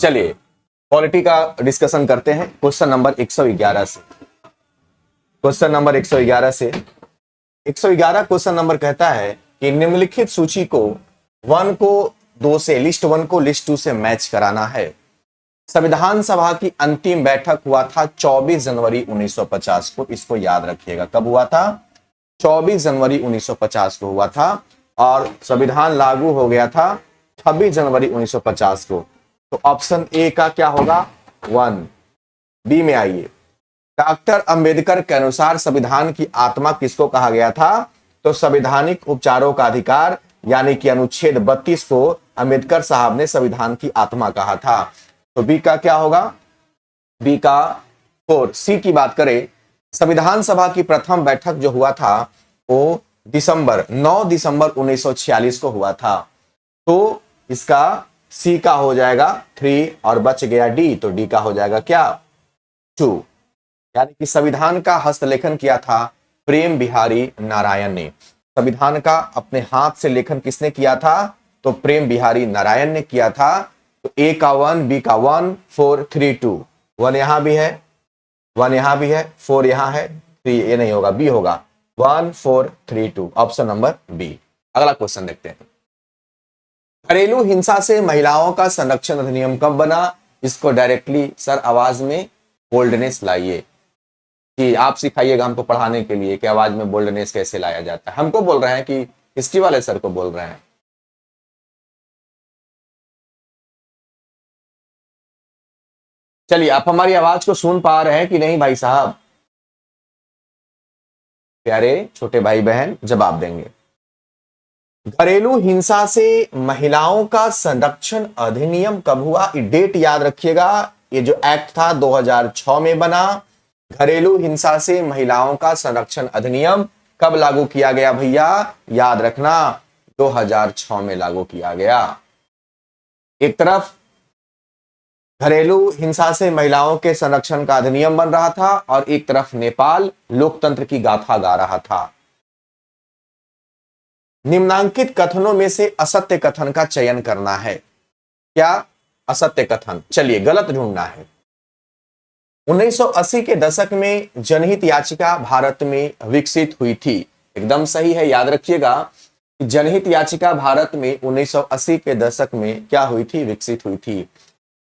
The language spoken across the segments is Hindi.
चलिए पॉलिटी का डिस्कशन करते हैं क्वेश्चन नंबर 111 से। क्वेश्चन नंबर 111 से 111 क्वेश्चन नंबर कहता है कि निम्नलिखित सूची को 1 को 2 से लिस्ट 1 को लिस्ट 2 से मैच कराना है। संविधान सभा की अंतिम बैठक हुआ था 24 जनवरी 1950 को। इसको याद रखिएगा, कब हुआ था? 24 जनवरी 1950 को हुआ था और संविधान लागू हो गया था 26 जनवरी 1950 को। तो ऑप्शन ए का क्या होगा? 1। बी में आइए, डॉक्टर अंबेडकर के अनुसार संविधान की आत्मा किसको कहा गया था? तो संवैधानिक उपचारों का अधिकार यानी कि अनुच्छेद 32 को अंबेडकर साहब ने संविधान की आत्मा कहा था। तो बी का क्या होगा? बी का 4। सी की बात करें, संविधान सभा की प्रथम बैठक जो हुआ था वो 9 दिसंबर 1946 को हुआ था। तो इसका सी का हो जाएगा 3 और बच गया डी, तो डी का हो जाएगा क्या? 2। यानी कि संविधान का हस्तलेखन किया था प्रेम बिहारी नारायण ने। संविधान का अपने हाथ से लेखन किसने किया था? तो प्रेम बिहारी नारायण ने किया था। तो ए का 1, बी का 1, 4, 3, 2। 1 यहां भी है, 1 यहां भी है, 4 यहां है, 3 ये नहीं होगा, बी होगा। 1, 4, 3, 2 ऑप्शन नंबर बी। अगला क्वेश्चन देखते हैं। घरेलू हिंसा से महिलाओं का संरक्षण अधिनियम कब बना? इसको डायरेक्टली सर आवाज में बोल्डनेस लाइए कि आप सिखाइएगा हमको पढ़ाने के लिए कि आवाज में बोल्डनेस कैसे लाया जाता है। हमको बोल रहे हैं कि हिस्ट्री वाले सर को बोल रहे हैं? चलिए, आप हमारी आवाज को सुन पा रहे हैं कि नहीं भाई साहब? प्यारे छोटे भाई बहन जवाब देंगे। घरेलू हिंसा से महिलाओं का संरक्षण अधिनियम कब हुआ? डेट याद रखिएगा। ये जो एक्ट था 2006 में बना। घरेलू हिंसा से महिलाओं का संरक्षण अधिनियम कब लागू किया गया भैया? याद रखना, 2006 में लागू किया गया। एक तरफ घरेलू हिंसा से महिलाओं के संरक्षण का अधिनियम बन रहा था और एक तरफ नेपाल लोकतंत्र की गाथा गा रहा था। निम्नांकित कथनों में से असत्य कथन का चयन करना है। क्या असत्य कथन? चलिए गलत ढूंढना है। 1980 के दशक में जनहित याचिका भारत में विकसित हुई थी। एकदम सही है, याद रखिएगा कि जनहित याचिका भारत में 1980 के दशक में क्या हुई थी? विकसित हुई थी।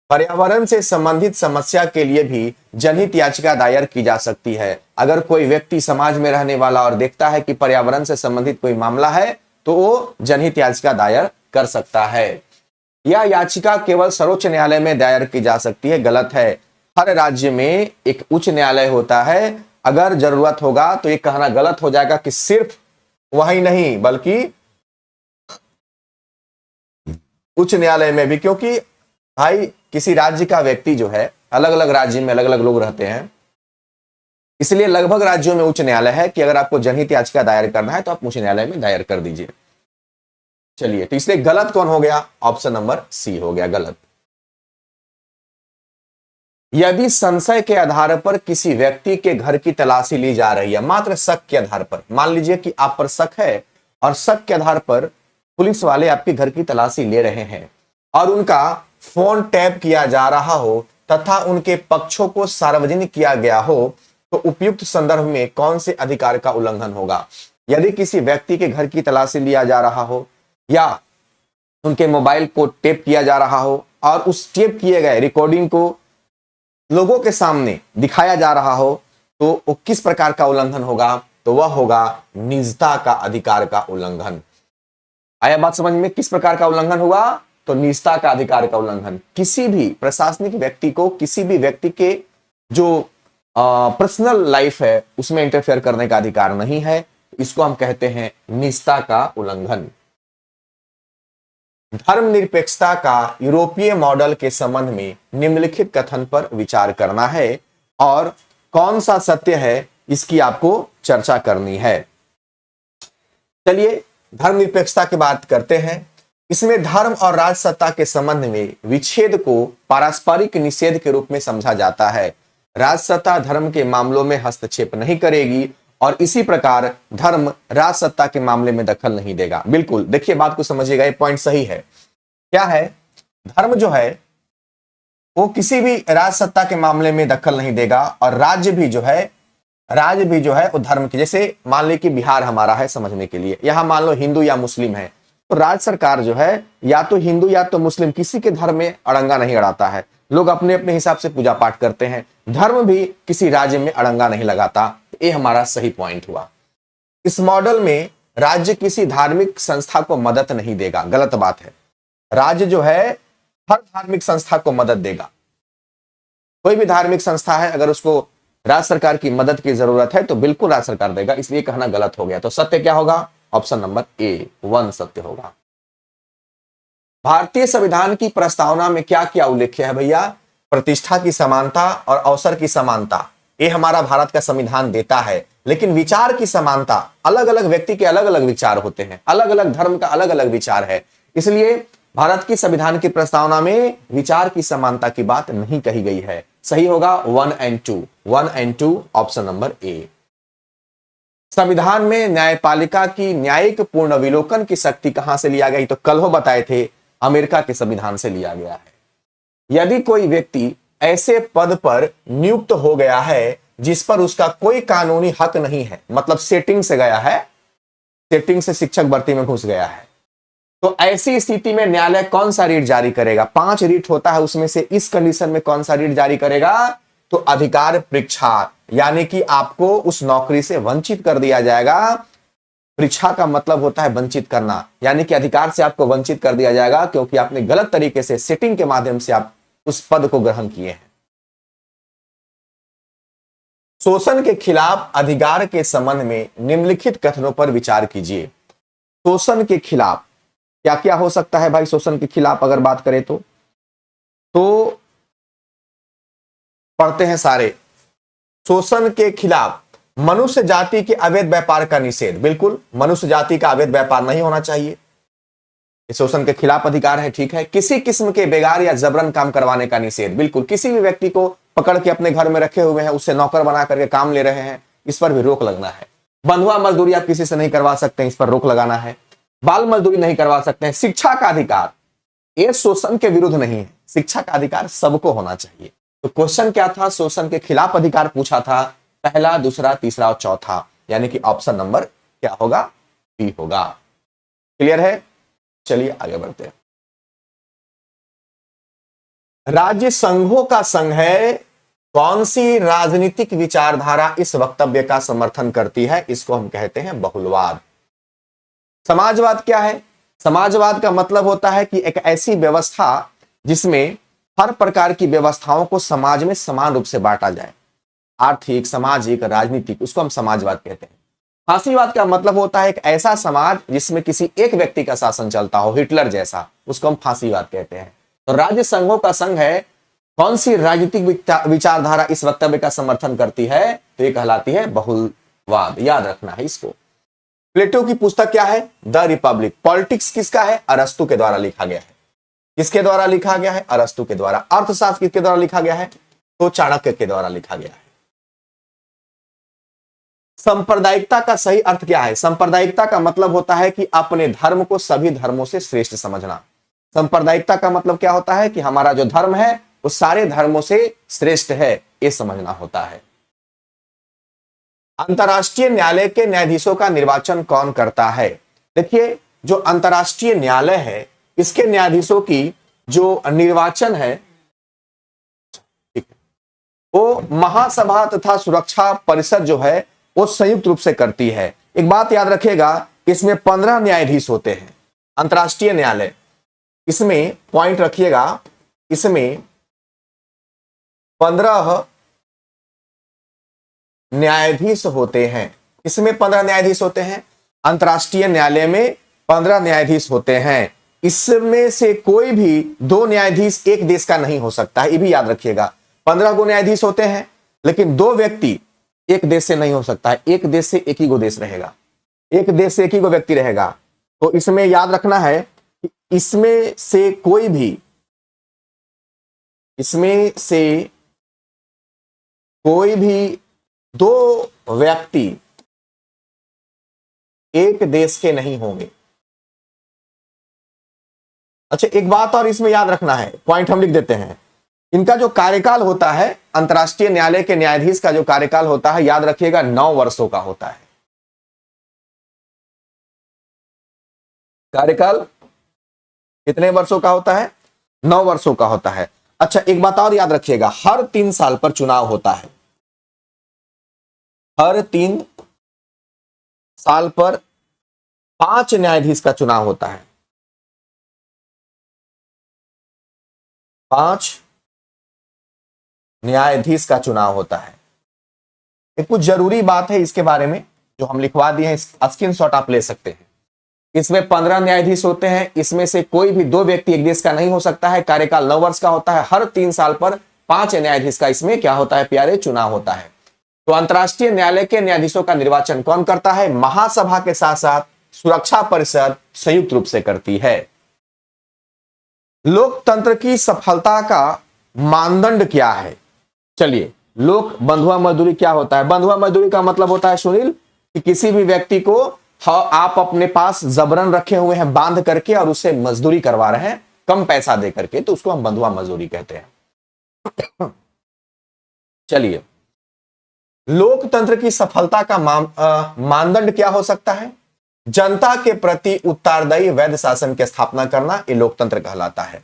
पर्यावरण से संबंधित समस्या के लिए भी जनहित याचिका दायर की जा सकती है। अगर कोई व्यक्ति समाज में रहने वाला और देखता है कि पर्यावरण से संबंधित कोई मामला है तो वो जनहित याचिका दायर कर सकता है। यह याचिका केवल सर्वोच्च न्यायालय में दायर की जा सकती है। गलत है। हर राज्य में एक उच्च न्यायालय होता है। अगर जरूरत होगा तो ये कहना गलत हो जाएगा कि सिर्फ वही नहीं बल्कि उच्च न्यायालय में भी, क्योंकि भाई किसी राज्य का व्यक्ति जो है, अलग अलग राज्य में अलग अलग लोग रहते हैं, इसलिए लगभग राज्यों में उच्च न्यायालय है कि अगर आपको जनहित याचिका दायर करना है तो आप उच्च न्यायालय में दायर कर दीजिए। चलिए, तो इसलिए गलत कौन हो गया? ऑप्शन नंबर सी हो गया गलत। यदि संशय के आधार पर किसी व्यक्ति के घर की तलाशी ली जा रही है, मात्र शक के आधार पर, मान लीजिए कि आप पर शक है और शक के आधार पर पुलिस वाले आपके घर की तलाशी ले रहे हैं और उनका फोन टैप किया जा रहा हो तथा उनके पक्षों को सार्वजनिक किया गया हो, तो उपयुक्त संदर्भ में कौन से अधिकार का उल्लंघन होगा? यदि किसी व्यक्ति के घर की तलाशी लिया जा रहा हो या उनके मोबाइल को टेप किया जा रहा हो और उस टेप किए गए रिकॉर्डिंग को लोगों के सामने दिखाया जा रहा हो, तो वो किस प्रकार का उल्लंघन होगा? तो वह होगा निजता का अधिकार का उल्लंघन। आया बात समझ में? किस प्रकार का उल्लंघन हुआ? तो निजता का अधिकार का उल्लंघन। किसी भी प्रशासनिक व्यक्ति को किसी भी व्यक्ति के जो पर्सनल लाइफ है उसमें इंटरफेयर करने का अधिकार नहीं है। इसको हम कहते हैं निजता का उल्लंघन। धर्मनिरपेक्षता का यूरोपीय मॉडल के संबंध में निम्नलिखित कथन पर विचार करना है और कौन सा सत्य है इसकी आपको चर्चा करनी है। चलिए धर्मनिरपेक्षता की बात करते हैं। इसमें धर्म और राजसत्ता के संबंध में विच्छेद को पारस्परिक निषेध के रूप में समझा जाता है। राजसत्ता धर्म के मामलों में हस्तक्षेप नहीं करेगी और इसी प्रकार धर्म राजसत्ता के मामले में दखल नहीं देगा। बिल्कुल, देखिए बात को समझिएगा, ये पॉइंट सही है। क्या है? धर्म जो है वो किसी भी राज सत्ता के मामले में दखल नहीं देगा, और राज्य भी जो है वो धर्म की, जैसे मान ली कि बिहार हमारा है समझने के लिए, यहां मान लो हिंदू या मुस्लिम है, तो राज्य सरकार जो है या तो हिंदू या तो मुस्लिम, किसी के धर्म में अड़ंगा नहीं अड़ाता है। लोग अपने अपने हिसाब से पूजा पाठ करते हैं, धर्म भी किसी राज्य में अड़ंगा नहीं लगाता। ये हमारा सही पॉइंट हुआ। इस मॉडल में राज्य किसी धार्मिक संस्था को मदद नहीं देगा, गलत बात है। राज्य जो है हर धार्मिक संस्था को मदद देगा। कोई भी धार्मिक संस्था है, अगर उसको राज्य सरकार की मदद की जरूरत है तो बिल्कुल राज्य सरकार देगा, इसलिए कहना गलत हो गया। तो सत्य क्या होगा? ऑप्शन नंबर ए 1 सत्य होगा। भारतीय संविधान की प्रस्तावना में क्या क्या उल्लेख है भैया? प्रतिष्ठा की समानता और अवसर की समानता, ये हमारा भारत का संविधान देता है। लेकिन विचार की समानता, अलग अलग व्यक्ति के अलग अलग विचार होते हैं, अलग अलग धर्म का अलग अलग विचार है, इसलिए भारत की संविधान की प्रस्तावना में विचार की समानता की बात नहीं कही गई है। सही होगा 1 and 2, 1 and 2 option number A. संविधान में न्यायपालिका की न्यायिक पूर्णविलोकन की शक्ति कहां से लिया गया? तो कल हो बताए थे, अमेरिका के संविधान से लिया गया है। यदि कोई व्यक्ति ऐसे पद पर नियुक्त हो गया है जिस पर उसका कोई कानूनी हक नहीं है, मतलब सेटिंग से गया है, सेटिंग से शिक्षक भर्ती में घुस गया है, तो ऐसी स्थिति में न्यायालय कौन सा रीट जारी करेगा? 5 रीट होता है, उसमें से इस कंडीशन में कौन सा रीट जारी करेगा? तो अधिकार परीक्षा, यानी कि आपको उस नौकरी से वंचित कर दिया जाएगा। परीक्षा का मतलब होता है वंचित करना, यानी कि अधिकार से आपको वंचित कर दिया जाएगा क्योंकि आपने गलत तरीके से सेटिंग के माध्यम से आप उस पद को ग्रहण किए हैं। शोषण के खिलाफ अधिकार के संबंध में निम्नलिखित कथनों पर विचार कीजिए। शोषण के खिलाफ क्या क्या हो सकता है भाई? शोषण के खिलाफ अगर बात करें तो पढ़ते हैं सारे। शोषण के खिलाफ मनुष्य जाति के अवैध व्यापार का निषेध, बिल्कुल मनुष्य जाति का अवैध व्यापार नहीं होना चाहिए, शोषण के खिलाफ अधिकार है, ठीक है। किसी किस्म के बेगार या जबरन काम करवाने का निषेध, बिल्कुल किसी भी व्यक्ति को पकड़ के अपने घर में रखे हुए हैं, उससे नौकर बना करके काम ले रहे हैं, इस पर भी रोक लगना है। बंधुआ मजदूरी आप किसी से नहीं करवा सकते, इस पर रोक लगाना है। बाल मजदूरी नहीं करवा सकते हैं। शिक्षा का अधिकार, ये शोषण के विरुद्ध नहीं है, शिक्षा का अधिकार सबको होना चाहिए। तो क्वेश्चन क्या था? शोषण के खिलाफ अधिकार पूछा था, पहला, दूसरा, तीसरा और चौथा, यानी कि ऑप्शन नंबर क्या होगा? बी होगा। क्लियर है? चलिए आगे बढ़ते हैं। राज्य संघों का संघ है, कौन सी राजनीतिक विचारधारा इस वक्तव्य का समर्थन करती है? इसको हम कहते हैं बहुलवाद। समाजवाद क्या है? समाजवाद का मतलब होता है कि एक ऐसी व्यवस्था जिसमें हर प्रकार की व्यवस्थाओं को समाज में समान रूप से बांटा जाए, आर्थिक, सामाजिक, राजनीतिक, उसको हम समाजवाद कहते हैं। फांसीवाद का मतलब होता है एक ऐसा समाज जिसमें किसी एक व्यक्ति का शासन चलता हो, हिटलर जैसा, उसको हम फांसीवाद कहते हैं। तो राज्य संघों का संघ है, कौन सी राजनीतिक विचारधारा इस वक्तव्य का समर्थन करती है? तो ये कहलाती है बहुलवाद, याद रखना है इसको। प्लेटो की पुस्तक क्या है? The Republic. पॉलिटिक्स किसका है? अरस्तु के द्वारा लिखा गया है। किसके द्वारा लिखा गया है? अरस्तु के द्वारा। अर्थशास्त्र किसके द्वारा लिखा गया है? तो चाणक्य के द्वारा लिखा गया है। सांप्रदायिकता का सही अर्थ क्या है? सांप्रदायिकता का मतलब होता है कि अपने धर्म को सभी धर्मों से श्रेष्ठ समझना। सांप्रदायिकता का मतलब क्या होता है? कि हमारा जो धर्म है वो सारे धर्मों से श्रेष्ठ है, ये समझना होता है। अंतर्राष्ट्रीय न्यायालय के न्यायाधीशों का निर्वाचन कौन करता है? देखिए, जो अंतर्राष्ट्रीय न्यायालय है इसके न्यायाधीशों की जो निर्वाचन है वो महासभा तथा सुरक्षा परिषद जो है वो संयुक्त रूप से करती है। एक बात याद रखिएगा, इसमें 15 न्यायाधीश होते हैं। अंतर्राष्ट्रीय न्यायालय, इसमें पॉइंट रखिएगा, इसमें 15 न्यायाधीश होते हैं। इसमें 15 न्यायाधीश होते हैं। अंतर्राष्ट्रीय न्यायालय में 15 न्यायाधीश होते हैं। इसमें से कोई भी 2 न्यायाधीश एक देश का नहीं हो सकता है, ये भी याद रखिएगा। 15 गो न्यायाधीश होते हैं, लेकिन 2 व्यक्ति एक देश से नहीं हो सकता है। एक देश से एक ही गो देश रहेगा, एक देश से एक ही गो व्यक्ति रहेगा। तो इसमें याद रखना है कि इसमें से कोई भी 2 व्यक्ति एक देश के नहीं होंगे। अच्छा, एक बात और इसमें याद रखना है, पॉइंट हम लिख देते हैं। इनका जो कार्यकाल होता है, अंतर्राष्ट्रीय न्यायालय के न्यायाधीश का जो कार्यकाल होता है, याद रखिएगा 9 वर्षों का होता है। कार्यकाल कितने वर्षों का होता है? 9 वर्षों का होता है। अच्छा, एक बात और याद रखिएगा, हर 3 साल पर चुनाव होता है। हर 3 साल पर 5 न्यायाधीश का चुनाव होता है। 5 न्यायाधीश का चुनाव होता है। एक कुछ जरूरी बात है इसके बारे में जो हम लिखवा दिए हैं, स्क्रीनशॉट आप ले सकते हैं। इसमें 15 न्यायाधीश होते हैं। इसमें से कोई भी 2 व्यक्ति एक देश का नहीं हो सकता है। कार्यकाल 9 वर्ष का होता है। हर 3 साल पर 5 न्यायाधीश का इसमें क्या होता है प्यारे? चुनाव होता है। तो अंतर्राष्ट्रीय न्यायालय के न्यायाधीशों का निर्वाचन कौन करता है? महासभा के साथ साथ सुरक्षा परिषद संयुक्त रूप से करती है। लोकतंत्र की सफलता का मानदंड क्या है? चलिए, लोक बंधुआ मजदूरी क्या होता है? बंधुआ मजदूरी का मतलब होता है सुनील कि किसी भी व्यक्ति को आप अपने पास जबरन रखे हुए हैं बांध करके और उससे मजदूरी करवा रहे हैं कम पैसा दे करके, तो उसको हम बंधुआ मजदूरी कहते हैं। चलिए, लोकतंत्र की सफलता का मानदंड क्या हो सकता है? जनता के प्रति उत्तरदायी वैध शासन की स्थापना करना, ये लोकतंत्र कहलाता है।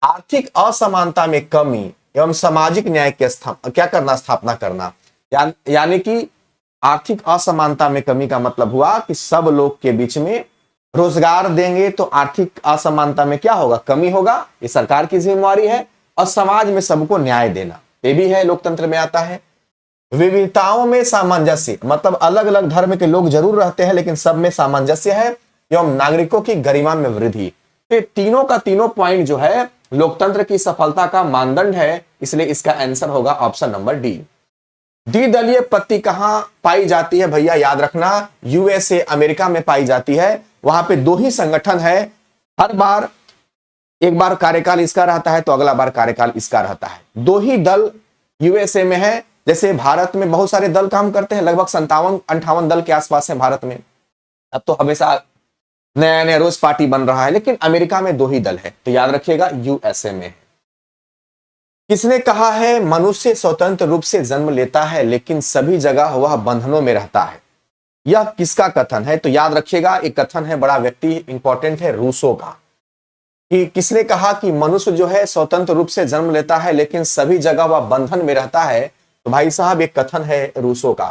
आर्थिक असमानता में कमी एवं सामाजिक न्याय के क्या करना? स्थापना करना। यानी कि आर्थिक असमानता में कमी का मतलब हुआ कि सब लोग के बीच में रोजगार देंगे तो आर्थिक असमानता में क्या होगा? कमी होगा। ये सरकार की जिम्मेवारी है। और समाज में सबको न्याय देना, ये भी है लोकतंत्र में आता है। विविधताओं में सामंजस्य, मतलब अलग अलग धर्म के लोग जरूर रहते हैं लेकिन सब में सामंजस्य है, एवं नागरिकों की गरिमा में वृद्धि। तो तीनों का तीनों पॉइंट जो है लोकतंत्र की सफलता का मानदंड है, इसलिए इसका आंसर होगा ऑप्शन नंबर डी। द्विदलीय पत्ती कहां पाई जाती है भैया? याद रखना, यूएसए अमेरिका में पाई जाती है। वहां पे 2 ही संगठन है। हर बार एक बार कार्यकाल इसका रहता है तो अगला बार कार्यकाल इसका रहता है। 2 ही दल यूएसए में है। जैसे भारत में बहुत सारे दल काम करते हैं, लगभग 57-58 दल के आसपास है भारत में। अब तो हमेशा नया नया रोज पार्टी बन रहा है, लेकिन अमेरिका में 2 ही दल है, तो याद रखिएगा यूएसए में। किसने कहा है मनुष्य स्वतंत्र रूप से जन्म लेता है लेकिन सभी जगह वह बंधनों में रहता है? यह किसका कथन है? तो याद रखिएगा, एक कथन है, बड़ा व्यक्ति इंपॉर्टेंट है, रूसो का। कि किसने कहा कि मनुष्य जो है स्वतंत्र रूप से जन्म लेता है लेकिन सभी जगह वह बंधन में रहता है? तो भाई साहब, एक कथन है रूसो का।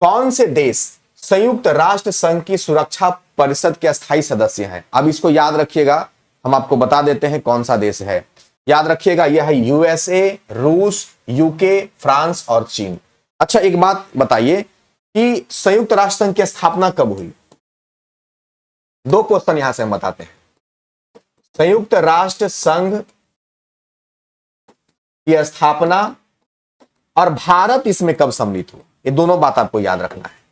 कौन से देश संयुक्त राष्ट्र संघ की सुरक्षा परिषद के अस्थायी सदस्य हैं? अब इसको याद रखिएगा, हम आपको बता देते हैं कौन सा देश है। याद रखिएगा, यह है यूएसए, रूस, यूके, फ्रांस और चीन। अच्छा, एक बात बताइए कि संयुक्त राष्ट्र संघ की स्थापना कब हुई? 2 क्वेश्चन यहां से हम बताते हैं। संयुक्त राष्ट्र संघ की स्थापना और भारत इसमें कब सम्मिलित हुआ, ये दोनों बात आपको याद रखना है।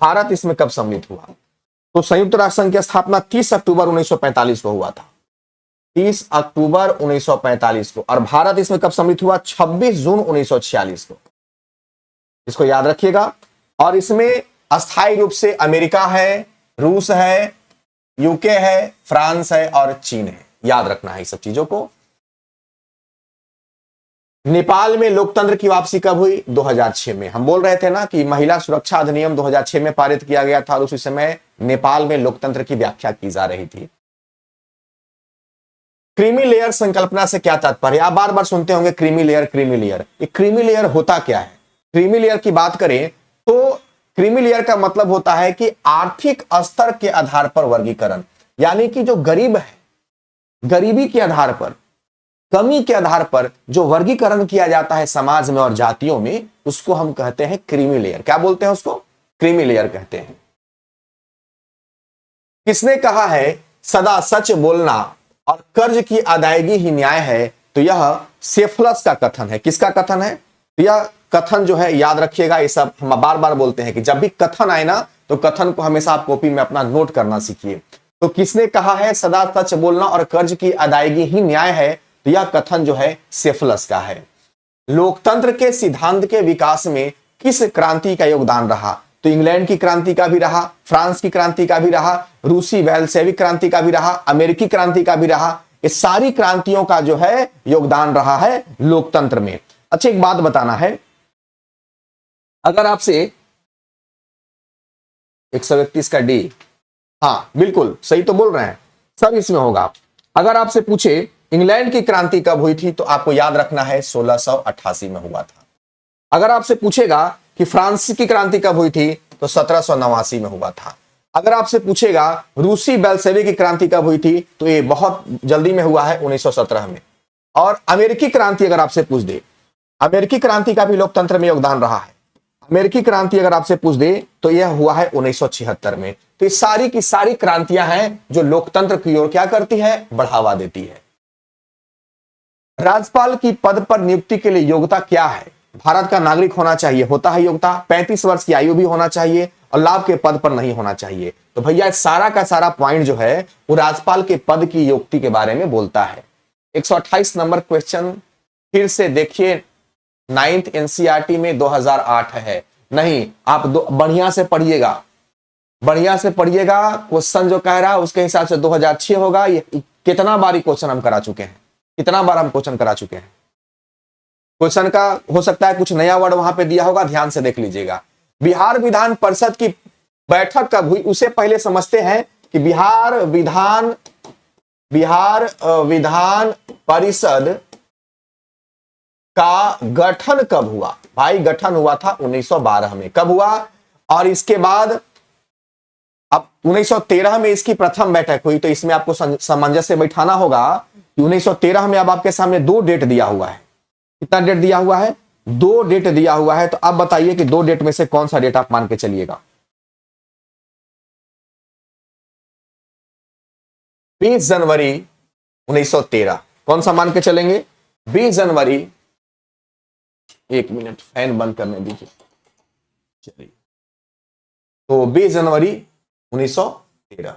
भारत इसमें कब सम्मिलित हुआ? तो संयुक्त राष्ट्र संघ की स्थापना 30 अक्टूबर 1945 को हुआ था। 30 अक्टूबर 1945 को। और भारत इसमें कब सम्मिलित हुआ? 26 जून 1946 को। इसको याद रखिएगा। और इसमें अस्थायी रूप से अमेरिका है, रूस है, यूके है, फ्रांस है और चीन है। याद रखना है इस सब चीजों को। नेपाल में लोकतंत्र की वापसी कब हुई? 2006 में। हम बोल रहे थे ना कि महिला सुरक्षा अधिनियम 2006 में पारित किया गया था और उसी समय नेपाल में लोकतंत्र की व्याख्या की जा रही थी। क्रीमी लेयर संकल्पना से क्या तात्पर्य? आप बार बार सुनते होंगे क्रीमी लेयर, क्रीमी लेयर। ये क्रीमी लेयर होता क्या है? क्रीमी लेयर की बात करें तो क्रीमी लेयर का मतलब होता है कि आर्थिक स्तर के आधार पर वर्गीकरण, यानी कि जो गरीब है, गरीबी के आधार पर, कमी के आधार पर जो वर्गीकरण किया जाता है समाज में और जातियों में, उसको हम कहते हैं क्रीमी लेयर। क्या बोलते हैं उसको? क्रीमी लेयर कहते हैं। किसने कहा है सदा सच बोलना और कर्ज की अदायगी ही न्याय है? तो यह सेफलस का कथन है। किसका कथन है? तो यह कथन जो है, याद रखिएगा, ये सब हम बार बार बोलते हैं कि जब भी कथन आए ना तो कथन को हमेशा आप कॉपी में अपना नोट करना सीखिए। तो किसने कहा है सदा सच बोलना और कर्ज की अदायगी ही न्याय है? तो यह कथन जो है सेफलस का है। लोकतंत्र के सिद्धांत के विकास में किस क्रांति का योगदान रहा? तो इंग्लैंड की क्रांति का भी रहा, फ्रांस की क्रांति का भी रहा, रूसी बेल्शेविक क्रांति का भी रहा, अमेरिकी क्रांति का भी रहा, ये सारी क्रांतियों का जो है योगदान रहा है लोकतंत्र में। अच्छा, एक बात बताना है, अगर आपसे 131 का डी, हाँ बिल्कुल सही तो बोल रहे हैं, सब इसमें होगा। अगर आपसे पूछे इंग्लैंड की क्रांति कब हुई थी, तो आपको याद रखना है 1688 में हुआ था। अगर आपसे पूछेगा कि फ्रांस की क्रांति कब हुई थी, तो 1789 में हुआ था। अगर आपसे पूछेगा रूसी बेल्शेविक की क्रांति कब हुई थी, तो ये बहुत जल्दी में हुआ है 1917 में। और अमेरिकी क्रांति अगर आपसे पूछ दे, अमेरिकी क्रांति का भी लोकतंत्र में योगदान रहा है। अमेरिकी क्रांति अगर आपसे पूछ दे तो यह हुआ है 1976 में। तो ये सारी की सारी क्रांतियां हैं जो लोकतंत्र की ओर क्या करती है, बढ़ावा देती है। राज्यपाल की पद पर नियुक्ति के लिए योग्यता क्या है? भारत का नागरिक होना चाहिए, होता है योग्यता, 35 वर्ष की आयु भी होना चाहिए और लाभ के पद पर नहीं होना चाहिए। तो भैया सारा का सारा पॉइंट जो है वो राज्यपाल के पद की योग्यता के बारे में बोलता है। 128 नंबर क्वेश्चन फिर से देखिए, 9th एनसीईआरटी में 2008 है। नहीं, आप बढ़िया से पढ़िएगा, बढ़िया से पढ़िएगा। क्वेश्चन जो कह रहा है उसके हिसाब से 2006 होगा। ये कितना बार क्वेश्चन हम करा चुके हैं, कितना बार हम क्वेश्चन करा चुके हैं। क्वेश्चन का हो सकता है कुछ नया वर्ड वहां पे दिया होगा, ध्यान से देख लीजिएगा। बिहार विधान परिषद की बैठक कब हुई, उसे पहले समझते हैं कि बिहार विधान परिषद का गठन कब हुआ। भाई गठन हुआ था 1912 में। कब हुआ? और इसके बाद अब 1913 में इसकी प्रथम बैठक हुई। तो इसमें आपको सामंजस्य बैठाना होगा कि 1913 में अब आपके सामने 2 डेट दिया हुआ है। कितना डेट दिया हुआ है? 2 डेट दिया हुआ है। तो आप बताइए कि 2 डेट में से कौन सा डेट आप मान के चलिएगा। 20 जनवरी 1913 कौन सा मान के चलेंगे? 20 जनवरी, 1 मिनट फैन बंद करने दीजिए। चलिए, तो 20 जनवरी 1913।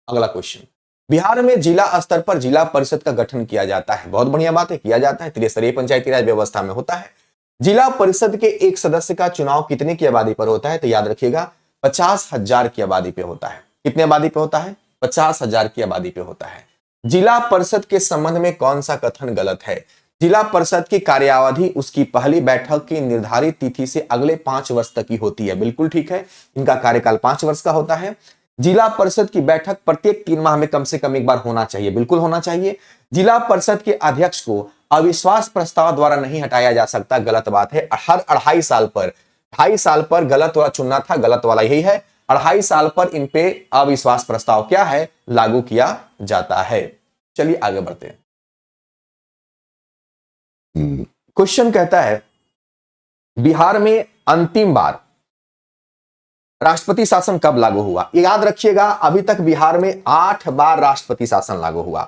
अगला क्वेश्चन, बिहार में जिला स्तर पर जिला परिषद का गठन किया जाता है। बहुत बढ़िया बात है, किया जाता है। त्रिस्तरीय पंचायती राज व्यवस्था में होता है। जिला परिषद के एक सदस्य का चुनाव कितने की आबादी पर होता है? तो याद रखिएगा 50,000 की आबादी पे होता है। कितने आबादी पे होता है? 50,000 की आबादी पे होता है। जिला परिषद के संबंध में कौन सा कथन गलत है? जिला परिषद की कार्यावधि उसकी पहली बैठक की निर्धारित तिथि से अगले 5 वर्ष तक की होती है। बिल्कुल ठीक है, इनका कार्यकाल 5 वर्ष का होता है। जिला परिषद की बैठक प्रत्येक 3 माह में कम से कम एक बार होना चाहिए। बिल्कुल होना चाहिए। जिला परिषद के अध्यक्ष को अविश्वास प्रस्ताव द्वारा नहीं हटाया जा सकता। गलत बात है। हर 2.5 साल पर, 2.5 साल पर गलत वाला चुनना था, गलत वाला यही है। 2.5 साल पर इन पे अविश्वास प्रस्ताव क्या है, लागू किया जाता है। चलिए आगे बढ़ते हैं। क्वेश्चन कहता है बिहार में अंतिम बार राष्ट्रपति शासन कब लागू हुआ? याद रखिएगा अभी तक बिहार में 8 बार राष्ट्रपति शासन लागू हुआ।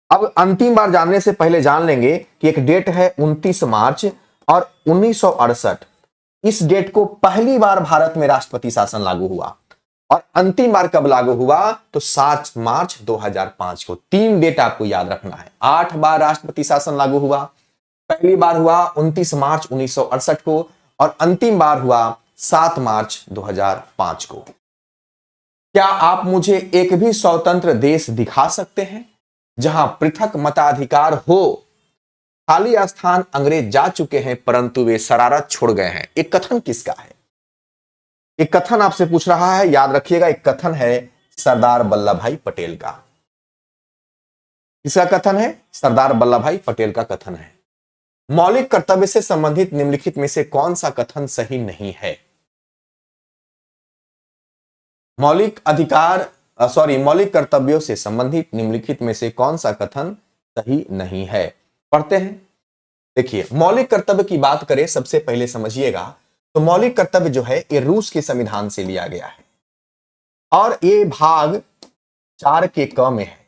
अब अंतिम बार जानने से पहले जान लेंगे कि एक डेट है 29 मार्च और 1968। इस डेट को पहली बार भारत में राष्ट्रपति शासन लागू हुआ। और अंतिम बार कब लागू हुआ? तो 7 मार्च 2005 को। 3 डेट आपको याद रखना है। 8 बार राष्ट्रपति शासन लागू हुआ, पहली बार हुआ 29 मार्च 1968 को और अंतिम बार हुआ 7 मार्च 2005 को। क्या आप मुझे एक भी स्वतंत्र देश दिखा सकते हैं जहां पृथक मताधिकार हो? खाली स्थान अंग्रेज जा चुके हैं परंतु वे शरारत छोड़ गए हैं। एक कथन किसका है? एक कथन आपसे पूछ रहा है, याद रखिएगा। एक कथन है सरदार वल्लभ भाई पटेल का। किसका कथन है? सरदार वल्लभ भाई पटेल का कथन है। मौलिक कर्तव्य से संबंधित निम्नलिखित में से कौन सा कथन सही नहीं है? मौलिक कर्तव्यों से संबंधित निम्नलिखित में से कौन सा कथन सही नहीं है? पढ़ते हैं। देखिए, मौलिक कर्तव्य की बात करें, सबसे पहले समझिएगा तो मौलिक कर्तव्य जो है ये रूस के संविधान से लिया गया है और ये भाग 4 के क में है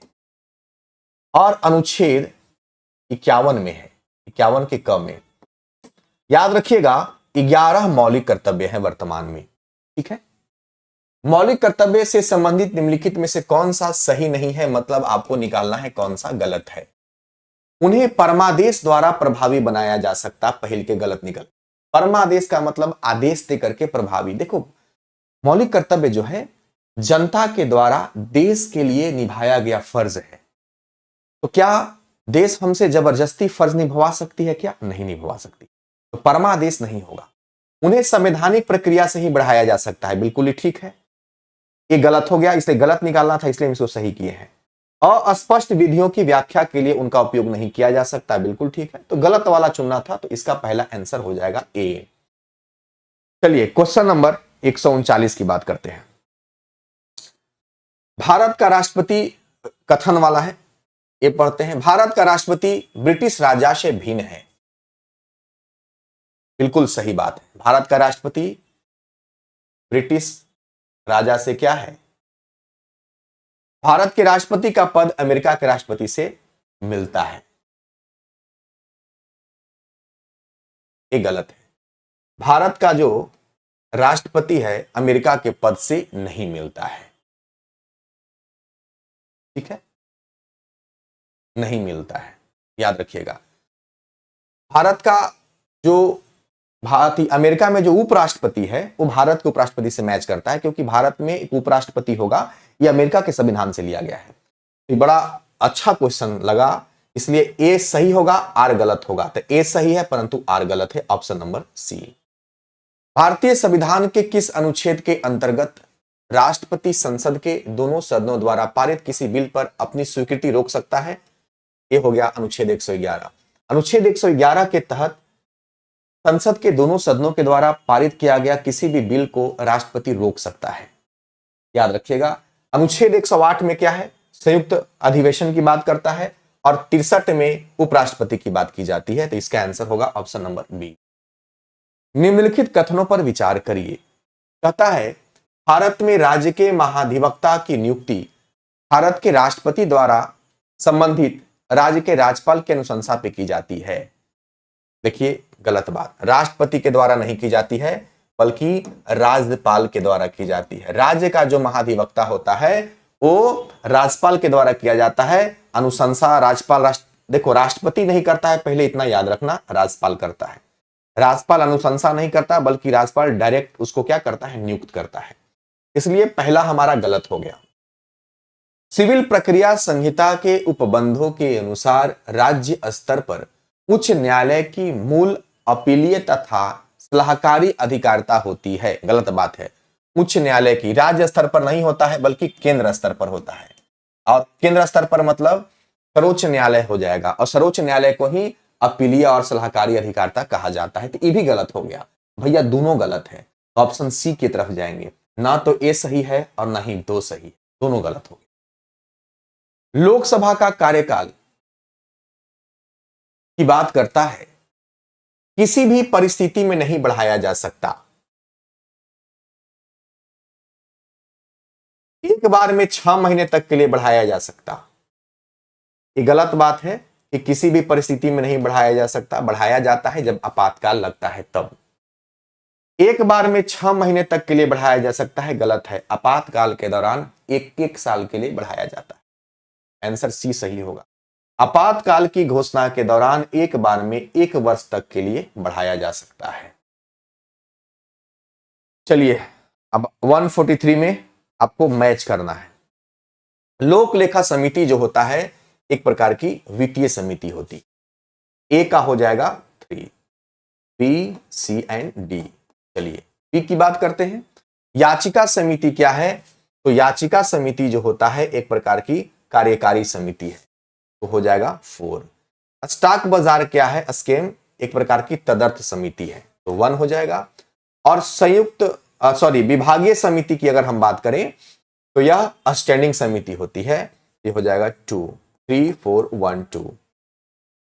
और अनुच्छेद 51 में है। 51 के क में। याद रखिएगा 11 मौलिक कर्तव्य है वर्तमान में। ठीक है, मौलिक कर्तव्य से संबंधित निम्नलिखित में से कौन सा सही नहीं है, मतलब आपको निकालना है कौन सा गलत है। उन्हें परमादेश द्वारा प्रभावी बनाया जा सकता। पहल के गलत निकल। परमादेश का मतलब आदेश दे करके प्रभावी। देखो, मौलिक कर्तव्य जो है जनता के द्वारा देश के लिए निभाया गया फर्ज है। तो क्या देश हमसे जबरदस्ती फर्ज निभवा सकती है? क्या नहीं निभवा सकती। तो परमादेश नहीं होगा। उन्हें संवैधानिक प्रक्रिया से ही बढ़ाया जा सकता है। बिल्कुल ही ठीक है। ये गलत हो गया, इसलिए गलत निकालना था, इसलिए हम इसको सही किए हैं। अस्पष्ट विधियों की व्याख्या के लिए उनका उपयोग नहीं किया जा सकता। बिल्कुल ठीक है। तो गलत वाला चुनना था, तो इसका पहला आंसर हो जाएगा ए। चलिए क्वेश्चन नंबर 139 की बात करते हैं। भारत का राष्ट्रपति कथन वाला है, ये पढ़ते हैं। भारत का राष्ट्रपति ब्रिटिश राजा से भिन्न है। बिल्कुल सही बात है। भारत का राष्ट्रपति ब्रिटिश राजा से क्या है? भारत के राष्ट्रपति का पद अमेरिका के राष्ट्रपति से मिलता है। ये गलत है। भारत का जो राष्ट्रपति है अमेरिका के पद से नहीं मिलता है। ठीक है, नहीं मिलता है, याद रखिएगा। भारत का जो अमेरिका में जो उपराष्ट्रपति है वो भारत के उपराष्ट्रपति से मैच करता है, क्योंकि भारत में एक उपराष्ट्रपति होगा, ये अमेरिका के संविधान से लिया गया है। तो बड़ा अच्छा क्वेश्चन लगा, इसलिए ए सही होगा, आर गलत होगा। तो ए सही है परंतु आर गलत है, ऑप्शन नंबर सी। भारतीय संविधान के किस अनुच्छेद के अंतर्गत राष्ट्रपति संसद के दोनों सदनों द्वारा पारित किसी बिल पर अपनी स्वीकृति रोक सकता है? ये हो गया अनुच्छेद 111। अनुच्छेद 111 के तहत संसद के दोनों सदनों के द्वारा पारित किया गया किसी भी बिल को राष्ट्रपति रोक सकता है। याद रखिएगा। अनुच्छेद 108 में क्या है? संयुक्त अधिवेशन की बात करता है, और 63 में उपराष्ट्रपति की बात की जाती है। तो इसका आंसर होगा ऑप्शन नंबर बी। निम्नलिखित कथनों पर विचार करिए। कहता है भारत में राज्य के महाधिवक्ता की नियुक्ति भारत के राष्ट्रपति द्वारा संबंधित राज्य के राज्यपाल की अनुशंसा पे की जाती है। देखिए गलत बात, राष्ट्रपति के द्वारा नहीं की जाती है बल्कि राज्यपाल के द्वारा की जाती है। राज्य का जो महाधिवक्ता होता है वो राज्यपाल के द्वारा किया जाता है। अनुशंसा राज्यपाल देखो राष्ट्रपति नहीं करता है, पहले इतना याद रखना, राज्यपाल करता है। राज्यपाल अनुशंसा नहीं करता बल्कि राज्यपाल डायरेक्ट उसको क्या करता है? नियुक्त करता है। इसलिए पहला हमारा गलत हो गया। सिविल प्रक्रिया संहिता के उपबंधों के अनुसार राज्य स्तर पर उच्च न्यायालय की मूल अपीलीय तथा सलाहकारी अधिकारिता होती है। गलत बात है। उच्च न्यायालय की राज्य स्तर पर नहीं होता है बल्कि केंद्र स्तर पर होता है, और केंद्र स्तर पर मतलब सर्वोच्च न्यायालय हो जाएगा, और सर्वोच्च न्यायालय को ही अपीलीय और सलाहकारी अधिकारिता कहा जाता है। तो ये भी गलत हो गया भैया, दोनों गलत है। ऑप्शन सी की तरफ जाएंगे, ना तो ए सही है और ना ही दो सही, दोनों गलत हो गए। लोकसभा का कार्यकाल की बात करता है किसी भी परिस्थिति में नहीं बढ़ाया जा सकता। एक बार में 6 महीने तक के लिए बढ़ाया जा सकता। ये गलत बात है कि किसी भी परिस्थिति में नहीं बढ़ाया जा सकता। बढ़ाया जाता है जब आपातकाल लगता है तब। एक बार में 6 महीने तक के लिए बढ़ाया जा सकता है, गलत है। आपातकाल के दौरान 1-1 साल के लिए बढ़ाया जाता है। आंसर सी सही होगा। आपातकाल की घोषणा के दौरान एक बार में 1 वर्ष तक के लिए बढ़ाया जा सकता है। चलिए अब 143 में आपको मैच करना है। लोक लेखा समिति जो होता है एक प्रकार की वित्तीय समिति होती। ए का हो जाएगा 3, बी, सी एंड डी। चलिए बी की बात करते हैं। याचिका समिति क्या है? तो याचिका समिति जो होता है एक प्रकार की कार्यकारी समिति है, तो हो जाएगा 4। स्टॉक बाजार क्या है? स्कैम एक प्रकार की तदर्थ समिति है, तो 1 हो जाएगा। और संयुक्त विभागीय समिति की अगर हम बात करें तो यह स्टैंडिंग समिति होती है, ये हो जाएगा 2, 3, 4, 1, 2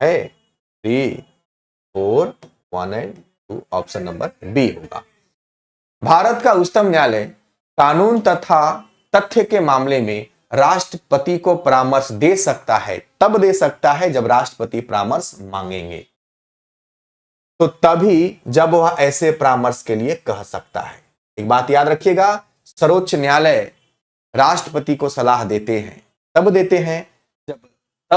है। 3, 4, 1 एंड 2, ऑप्शन नंबर बी होगा। भारत का उच्चतम न्यायालय कानून तथा तथ्य के मामले में राष्ट्रपति को परामर्श दे सकता है, तब दे सकता है जब राष्ट्रपति परामर्श मांगेंगे, तो तभी जब वह ऐसे परामर्श के लिए कह सकता है। एक बात याद रखिएगा, सर्वोच्च न्यायालय राष्ट्रपति को सलाह देते हैं, तब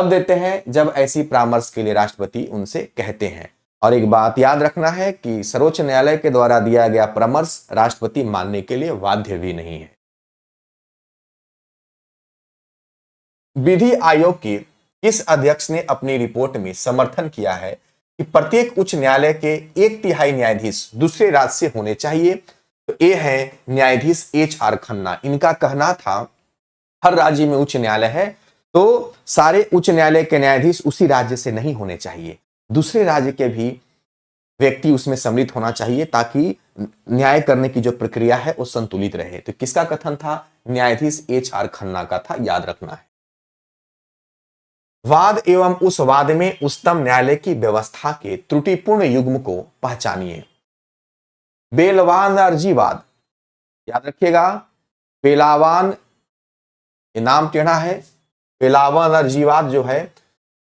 देते हैं जब ऐसी परामर्श के लिए राष्ट्रपति उनसे कहते हैं। और एक बात याद रखना है कि सर्वोच्च न्यायालय के द्वारा दिया गया परामर्श राष्ट्रपति मानने के लिए बाध्य भी नहीं है। विधि आयोग की इस अध्यक्ष ने अपनी रिपोर्ट में समर्थन किया है कि प्रत्येक उच्च न्यायालय के 1/3 न्यायाधीश दूसरे राज्य से होने चाहिए। तो ये है न्यायाधीश HR खन्ना। इनका कहना था हर राज्य में उच्च न्यायालय है तो सारे उच्च न्यायालय के न्यायाधीश उसी राज्य से नहीं होने चाहिए, दूसरे राज्य के भी व्यक्ति उसमें सम्मिलित होना चाहिए ताकि न्याय करने की जो प्रक्रिया है वो संतुलित रहे। तो किसका कथन था? न्यायाधीश HR खन्ना का था, याद रखना है। वाद एवं उस वाद में उच्चतम न्यायालय की व्यवस्था के त्रुटिपूर्ण युग्म को पहचानिए। बेलवान अर्जीवाद, याद रखिएगा, बेलावान, ये नाम टेढ़ा है। बेलावान अर्जीवाद जो है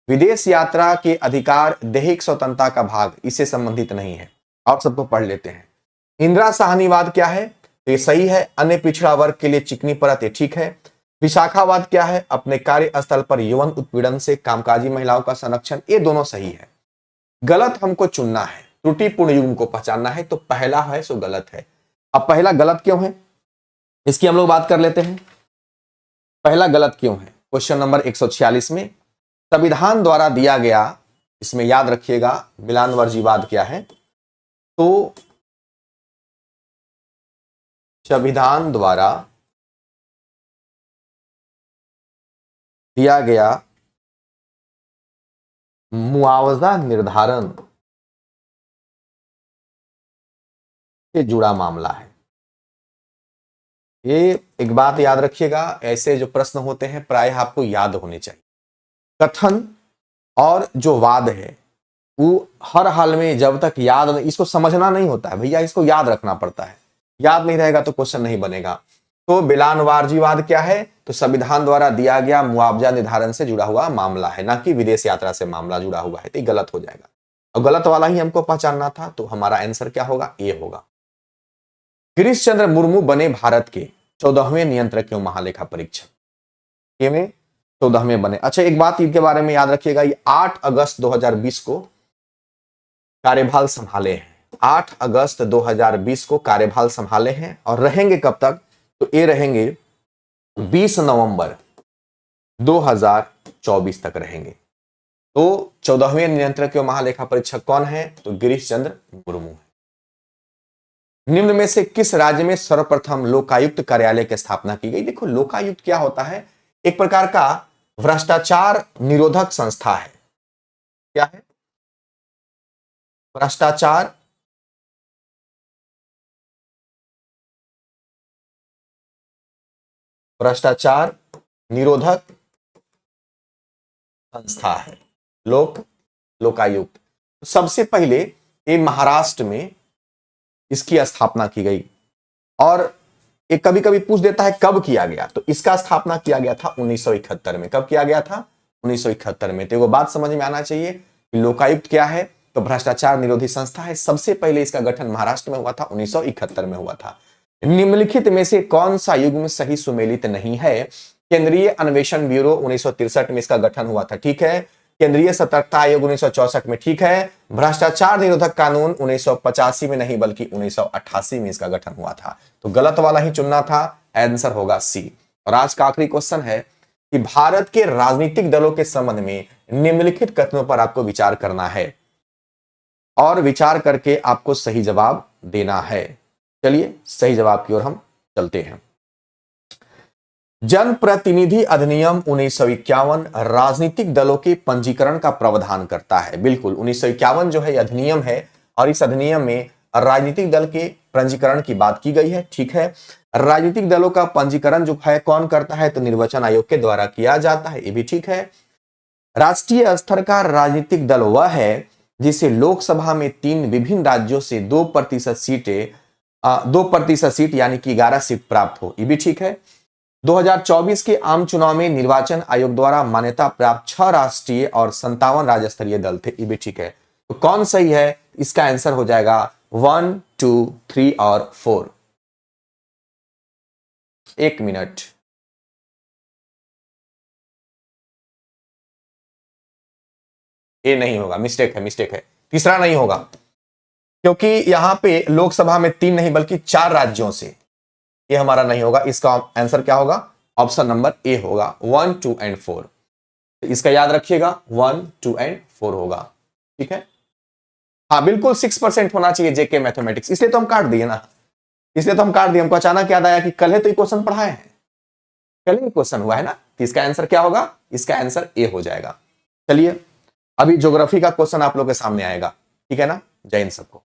विदेश यात्रा के अधिकार दैहिक स्वतंत्रता का भाग, इससे संबंधित नहीं है। आप सबको पढ़ लेते हैं। इंदिरा साहनीवाद क्या है? ये सही है। अन्य पिछड़ा वर्ग के लिए चिकनी परत, ये ठीक है। विशाखावाद क्या है? अपने कार्यस्थल पर यौन उत्पीड़न से कामकाजी महिलाओं का संरक्षण, ये दोनों सही है। गलत हमको चुनना है, त्रुटिपूर्ण युग्म को पहचानना है, तो पहला है सो गलत है। अब पहला गलत क्यों है इसकी हम लोग बात कर लेते हैं। पहला गलत क्यों है? क्वेश्चन नंबर 146 में संविधान द्वारा दिया गया, इसमें याद रखिएगा बिलानवर्जीवाद क्या है, तो संविधान द्वारा दिया गया मुआवजा निर्धारण से जुड़ा मामला है। ये एक बात याद रखिएगा, ऐसे जो प्रश्न होते हैं प्रायः आपको याद होने चाहिए। कथन और जो वाद है वो हर हाल में जब तक याद नहीं, इसको समझना नहीं होता है भैया, इसको याद रखना पड़ता है। याद नहीं रहेगा तो क्वेश्चन नहीं बनेगा। तो बिलानवारजीवाद क्या है? तो संविधान द्वारा दिया गया मुआवजा निर्धारण से जुड़ा हुआ मामला है, ना कि विदेश यात्रा से मामला जुड़ा हुआ है। तो गलत हो जाएगा और गलत वाला ही हमको पहचानना था। तो हमारा आंसर क्या होगा? ए होगा। गिरीश चंद्र मुर्मू बने भारत के 14वें नियंत्रक एवं महालेखा परीक्षक। ये में 14वें बने। अच्छा, एक बात इनके बारे में याद रखिएगा, ये 8 अगस्त 2020 को कार्यभार संभाले हैं। 8 अगस्त 2020 को कार्यभार संभाले हैं और रहेंगे कब तक? तो ये रहेंगे 20 नवंबर 2024 तक रहेंगे। तो 14वें नियंत्रक एवं महालेखा परीक्षक कौन है? तो गिरीश चंद्र मुर्मू है। निम्न में से किस राज्य में सर्वप्रथम लोकायुक्त कार्यालय की स्थापना की गई? देखो, लोकायुक्त क्या होता है? एक प्रकार का भ्रष्टाचार निरोधक संस्था है। क्या है? भ्रष्टाचार निरोधक संस्था है लोकायुक्त। सबसे पहले ये महाराष्ट्र में इसकी स्थापना की गई और एक कभी कभी पूछ देता है कब किया गया, तो इसका स्थापना किया गया था 1971 में। कब किया गया था? 1971 में। तो वो बात समझ में आना चाहिए कि लोकायुक्त क्या है, तो भ्रष्टाचार निरोधी संस्था है। सबसे पहले इसका गठन महाराष्ट्र में हुआ था, 1971 में हुआ था। निम्नलिखित में से कौन सा युग्म सही सुमेलित नहीं है? केंद्रीय अन्वेषण ब्यूरो 1963 में इसका गठन हुआ था, ठीक है। केंद्रीय सतर्कता आयोग 1964 में, ठीक है। भ्रष्टाचार निरोधक कानून 1985 में नहीं बल्कि 1988 में इसका गठन हुआ था। तो गलत वाला ही चुनना था, आंसर होगा सी। और आज का आखिरी क्वेश्चन है कि भारत के राजनीतिक दलों के संबंध में निम्नलिखित कथनों पर आपको विचार करना है और विचार करके आपको सही जवाब देना है। चलिए सही जवाब की ओर हम चलते हैं। जनप्रतिनिधि अधिनियम 1951 राजनीतिक दलों के पंजीकरण का प्रावधान करता है। बिल्कुल, 1951 जो है अधिनियम है और इस अधिनियम में राजनीतिक दल के पंजीकरण की बात की गई है, ठीक है। राजनीतिक दलों का पंजीकरण जो है कौन करता है? तो निर्वाचन आयोग के द्वारा किया जाता है, ये भी ठीक है। राष्ट्रीय स्तर का राजनीतिक दल वह है जिसे लोकसभा में 3 विभिन्न राज्यों से 2% सीट यानी कि 11 सीट प्राप्त हो, ये भी ठीक है। 2024 के आम चुनाव में निर्वाचन आयोग द्वारा मान्यता प्राप्त 6 राष्ट्रीय और 57 राज्य स्तरीय दल थे, ये भी ठीक है। तो कौन सही है? इसका आंसर हो जाएगा 1, 2, 3 और 4। 1 मिनट। ये नहीं होगा, मिस्टेक है। तीसरा नहीं होगा क्योंकि यहां पे लोकसभा में 3 नहीं बल्कि 4 राज्यों से, ये हमारा नहीं होगा। इसका आंसर क्या होगा? ऑप्शन नंबर ए होगा, 1, 2 एंड 4। तो इसका याद रखिएगा 1, 2 एंड 4 होगा। ठीक है, हाँ बिल्कुल 6% होना चाहिए जेके मैथमेटिक्स, इसलिए तो हम काट दिए ना, इसलिए तो हम काट दिए। हमको अचानक याद आया कि कल है तो ये क्वेश्चन पढ़ाए हैं, कल ही क्वेश्चन हुआ है ना, कि इसका आंसर क्या होगा, इसका आंसर ए हो जाएगा। चलिए अभी ज्योग्राफी का क्वेश्चन आप लोग के सामने आएगा। ठीक है ना, जय हिंद सबको।